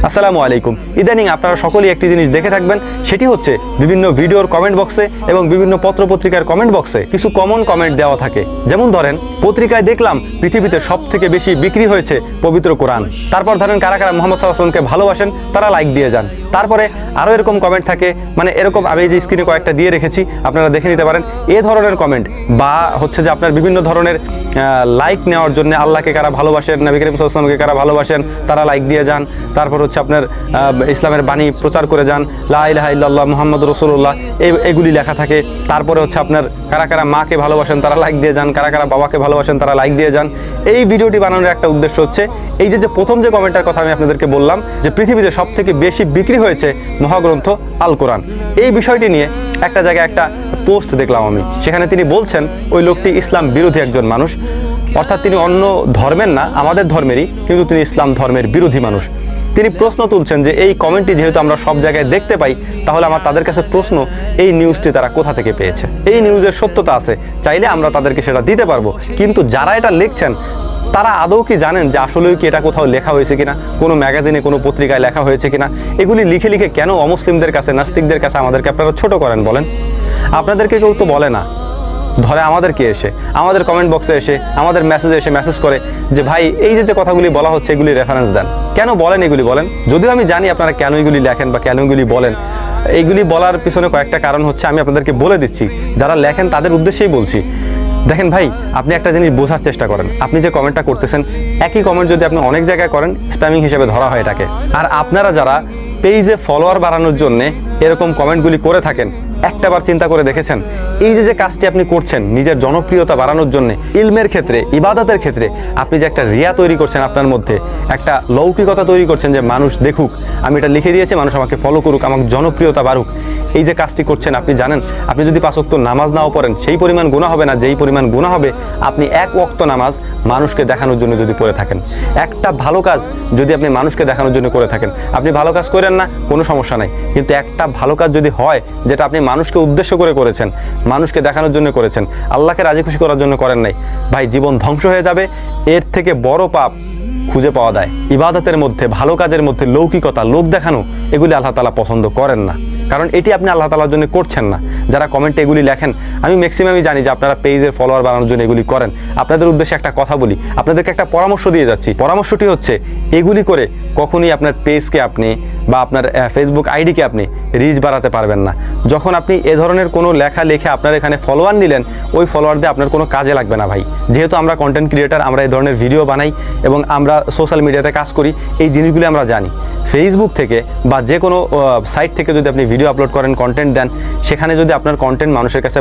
আসসালামু আলাইকুম। ইদানিং আপনারা সকলেই একটি জিনিস দেখে থাকবেন, সেটি হচ্ছে বিভিন্ন ভিডিওর কমেন্ট বক্সে এবং বিভিন্ন পত্রপত্রিকার কমেন্ট বক্সে কিছু কমন কমেন্ট দেওয়া থাকে। যেমন ধরেন, পত্রিকায় দেখলাম পৃথিবীতে সবথেকে বেশি বিক্রি হয়েছে পবিত্র কোরআন। তারপর ধরেন কারা কারা মুহাম্মদ সাল্লাল্লাহু আলাইহি ওয়াসাল্লামকে ভালোবাসেন তারা লাইক দিয়ে যান। তারপরে আরও এরকম কমেন্ট থাকে, মানে এরকম আমি যে স্ক্রিনে কয়েকটা দিয়ে রেখেছি, আপনারা দেখে নিতে পারেন। এ ধরনের কমেন্ট বা হচ্ছে যে আপনার বিভিন্ন ধরনের লাইক নেওয়ার জন্য আল্লাহকে কারা ভালোবাসেন, নবী করিম সাল্লাল্লাহু আলাইহি ওয়াসাল্লামকে কারা ভালোবাসেন তারা লাইক দিয়ে যান। তারপর হচ্ছে আপনার ইসলামের বাণী প্রচার করে যান, লা ইলাহা ইল্লাল্লাহ মুহাম্মাদুর রাসূলুল্লাহ, এগুলি লেখা থাকে। তারপরে হচ্ছে আপনার কারা কারা মাকে ভালোবাসেন তারা লাইক দিয়ে যান, কারা কারা বাবাকে ভালোবাসেন তারা লাইক দিয়ে যান। এই ভিডিওটি বানানোর একটা উদ্দেশ্য হচ্ছে এই যে প্রথম যে কমেন্টের কথা আমি আপনাদেরকে বললাম যে পৃথিবীতে সবথেকে বেশি বিক্রি হয়েছে মহাগ্রন্থ আল কোরআন, এই বিষয়টি নিয়ে একটা জায়গায় একটা পোস্ট দেখলাম আমি। সেখানে তিনি বলছেন ওই লোকটি ইসলাম বিরোধী একজন মানুষ, অর্থাৎ তিনি অন্য ধর্মের না, আমাদের ধর্মেরই, কিন্তু তিনি ইসলাম ধর্মের বিরোধী মানুষ। তিনি প্রশ্ন তুলছেন যে এই কমেন্টটি যেহেতু আমরা সব জায়গায় দেখতে পাই, তাহলে আমার তাদের কাছে প্রশ্ন, এই নিউজটি তারা কোথা থেকে পেয়েছে? এই নিউজের সত্যতা আছে, চাইলে আমরা তাদেরকে সেটা দিতে পারবো, কিন্তু যারা এটা লিখছেন তারা আদৌ কি জানেন যে আসলেও কি এটা কোথাও লেখা হয়েছে কিনা, কোনো ম্যাগাজিনে কোনো পত্রিকায় লেখা হয়েছে কিনা? এগুলি লিখে লিখে কেন অমুসলিমদের কাছে, নাস্তিকদের কাছে আমাদেরকে আপনারা ছোট করেন বলেন? আপনাদেরকে কেউ তো বলে না, ধরে আমাদেরকে এসে আমাদের কমেন্ট বক্সে এসে আমাদের মেসেজে এসে মেসেজ করে যে ভাই এই যে কথাগুলি বলা হচ্ছে এগুলি রেফারেন্স দেন। কেন বলেন এগুলি বলেন? যদিও আমি জানি আপনারা কেন এগুলি লেখেন বা কেন এগুলি বলেন। এইগুলি বলার পিছনে কয়েকটা কারণ হচ্ছে, আমি আপনাদেরকে বলে দিচ্ছি, যারা লেখেন তাদের উদ্দেশ্যেই বলছি। দেখেন ভাই, আপনি একটা জিনিস বোঝার চেষ্টা করেন, আপনি যে কমেন্টটা করতেছেন একই কমেন্ট যদি আপনি অনেক জায়গায় করেন, স্প্যামিং হিসেবে ধরা হয় এটাকে। আর আপনারা যারা পেজে ফলোয়ার বাড়ানোর জন্য এরকম কমেন্টগুলি করে থাকেন, একটাবার চিন্তা করে দেখেছেন এই যে কাজটি আপনি করছেন নিজের জনপ্রিয়তা বাড়ানোর জন্য, ইলমের ক্ষেত্রে, ইবাদতের ক্ষেত্রে আপনি যে একটা রিয়া তৈরি করছেন, আপনার মধ্যে একটা লৌকিকতা তৈরি করছেন যে মানুষ দেখুক, আমি এটা লিখে দিয়েছি, মানুষ আমাকে ফলো করুক, আমার জনপ্রিয়তা বাড়ুক, এই যে কাজটি করছেন আপনি জানেন আপনি যদি 5 ওয়াক্ত নামাজ নাও পড়েন সেই পরিমাণ গুনাহ হবে না যেই পরিমাণ গুনাহ হবে আপনি 1 ওয়াক্ত নামাজ মানুষকে দেখানোর জন্য যদি পড়ে থাকেন। একটা ভালো কাজ যদি আপনি মানুষকে দেখানোর জন্য করে থাকেন, আপনি ভালো কাজ করেন না কোনো সমস্যা নাই, কিন্তু একটা ভালো কাজ যদি হয় যেটা আপনি মানুষকে উদ্দেশ্য করে করেছেন, মানুষকে দেখানোর জন্য করেছেন, আল্লাহকে রাজি খুশি করার জন্য করেন নাই, ভাই জীবন ধ্বংস হয়ে যাবে। এর থেকে বড় পাপ খুঁজে পাওয়া যায়। ইবাদতের মধ্যে, ভালো কাজের মধ্যে লৌকিকতা, লোক দেখানো, এগুলি আল্লাহ তাআলা পছন্দ করেন না, কারণ এটি আপনি আল্লাহ তাআলার জন্য করছেন না। যারা কমেন্টে এগুলি লেখেন, আমি ম্যাক্সিমামই জানি যে আপনারা পেজের ফলোয়ার বানানোর জন্য এগুলি করেন। আপনাদের উদ্দেশ্যে একটা কথা বলি, আপনাদেরকে একটা পরামর্শ দিয়ে যাচ্ছি। পরামর্শটি হচ্ছে এগুলি করে কখনই আপনার পেজকে আপনি বা আপনার ফেসবুক আইডিকে আপনি রিচ বাড়াতে পারবেন না। যখন আপনি এ ধরনের কোনো লেখা লিখে আপনার এখানে ফলোয়ার নিলেন, ওই ফলোয়ার দিয়ে আপনার কোনো কাজে লাগবে না ভাই। যেহেতু আমরা কন্টেন্ট ক্রিয়েটার, আমরা এই ধরনের ভিডিও বানাই এবং আমরা সোশ্যাল মিডিয়াতে কাজ করি, এই জিনিসগুলি আমরা জানি। ফেসবুক থেকে বা যে কোনো সাইট থেকে যদি আপনি ভিডিও আপলোড করেন, কন্টেন্ট দেন, সেখানে যদি আপনার কন্টেন্ট মানুষের কাছে